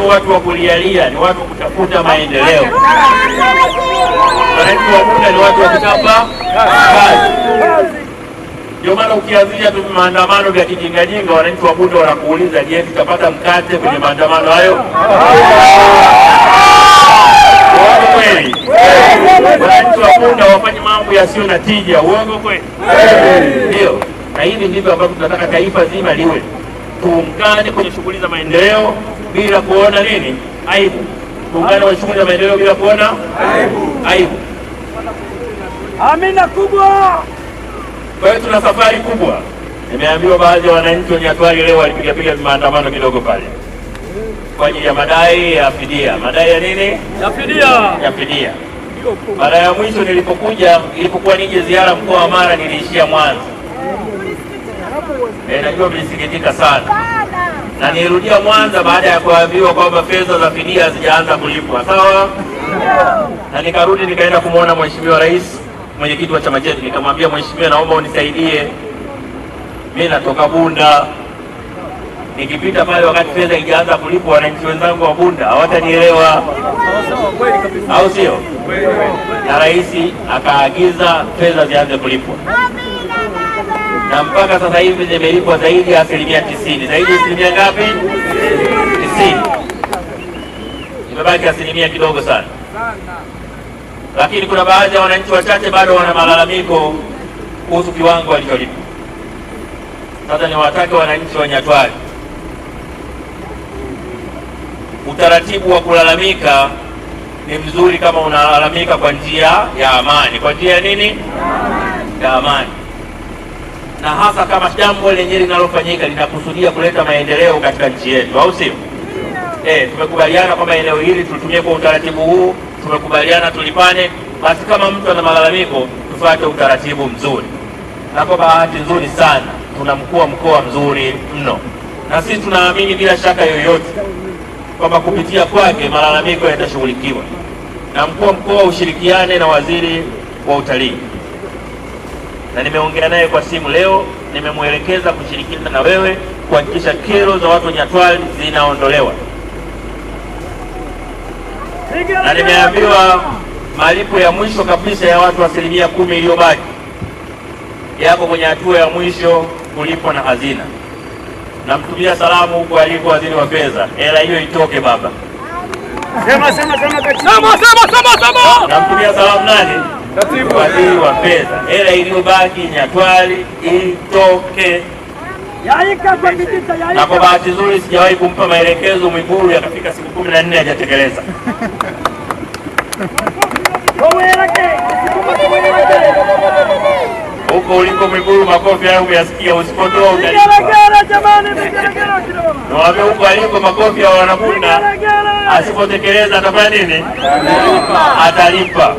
watu wa kulialia, ni watu wa kutafuta maendeleo. Wananchi wa Bunda ni watu wa kuchapa kazi. Ndio maana ukianzisha tu maandamano vya kijingajinga, wananchi wa Bunda wanakuuliza, je, tutapata mkate kwenye maandamano hayo? Uongo kweli? Wananchi wa Bunda wafanye mambo yasiyo na tija. Uongo kweli? Ndio. Na hivi ndivyo ambavyo tunataka taifa zima liwe. Tuungane kwenye shughuli za maendeleo bila kuona nini? Aibu. Tuungane kwenye shughuli za maendeleo bila kuona aibu. Amina kubwa. Kwa hiyo tuna safari kubwa. Nimeambiwa baadhi ya wananchi wa Nyatwali leo walipiga maandamano kidogo pale kwa ajili ya madai ya fidia. Madai ya nini? Ya fidia. Ya fidia. Mara ya mwisho ilipokuwa nije ziara mkoa wa Mara, niliishia Mwanza. Najua mlisikitika sana, na nirudia Mwanza baada ya kuambiwa kwamba fedha za fidia hazijaanza kulipwa. Sawa? Na nikarudi nikaenda kumwona Mheshimiwa Rais, mwenyekiti wa chama chetu, nikamwambia, Mheshimiwa, naomba unisaidie, mimi natoka Bunda, nikipita pale wakati fedha haijaanza kulipwa, wananchi wenzangu wa Bunda hawatanielewa, au sio? Na Rais akaagiza fedha zianze kulipwa, na mpaka sasa hivi zimelipwa zaidi ya 90%. Zaidi ya asilimia ngapi? 90. Imebaki asilimia kidogo sana, lakini kuna baadhi ya wananchi wachache bado wana malalamiko kuhusu kiwango walicholipwa. Sasa niwatake wananchi wa Nyatwali, utaratibu wa kulalamika ni mzuri kama unalalamika kwa njia ya amani. Kwa njia ya nini? Ya amani. Na hasa kama jambo lenyewe linalofanyika linakusudia kuleta maendeleo katika nchi yetu, au sio? Tumekubaliana kwamba eneo hili tulitumie kwa utaratibu huu, tumekubaliana tulipane. Basi kama mtu ana malalamiko, tufuate utaratibu mzuri. Na kwa bahati nzuri sana tuna mkuu wa mkoa mzuri mno, na sisi tunaamini bila shaka yoyote kwamba kupitia kwake malalamiko yatashughulikiwa. Na mkuu wa mkoa ushirikiane na waziri wa utalii, na nimeongea naye kwa simu leo, nimemwelekeza kushirikiana na wewe kuhakikisha kero za watu wa Nyatwali zinaondolewa. Na nimeambiwa malipo ya mwisho kabisa ya watu 10% iliyobaki yako kwenye hatua ya mwisho kulipwa na hazina. Namtumia salamu huko aliko waziri wa fedha, hela hiyo itoke baba. Sema. Namtumia salamu nani? Waziri wa fedha, hela iliyobaki Nyatwali itoke. Na kwa bahati nzuri sijawahi kumpa maelekezo Mwigulu yakafika siku 14 hajatekeleza. Huko uliko Mwigulu, makofi hayo umeyasikia, usipotoa utalipa. Nawaambia huko aliko makofi ya Wanabunda, asipotekeleza atafanya nini? Atalipa.